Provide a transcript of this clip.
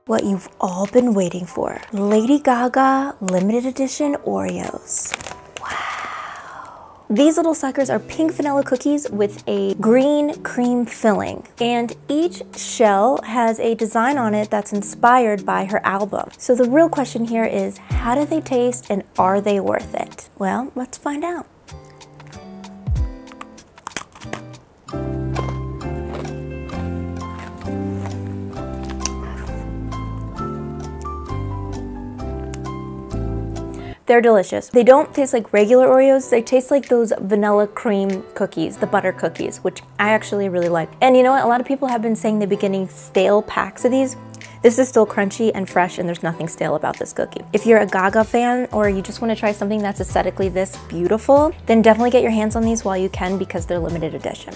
What you've all been waiting for. Lady Gaga limited edition Oreos. Wow. These little suckers are pink vanilla cookies with a green cream filling. And each shell has a design on it that's inspired by her album. So the real question here is, how do they taste and are they worth it? Well, let's find out. They're delicious. They don't taste like regular Oreos. They taste like those vanilla cream cookies, the butter cookies, which I actually really like. And you know what? A lot of people have been saying they've been getting stale packs of these. This is still crunchy and fresh, and there's nothing stale about this cookie. If you're a Gaga fan or you just want to try something that's aesthetically this beautiful, then definitely get your hands on these while you can because they're limited edition.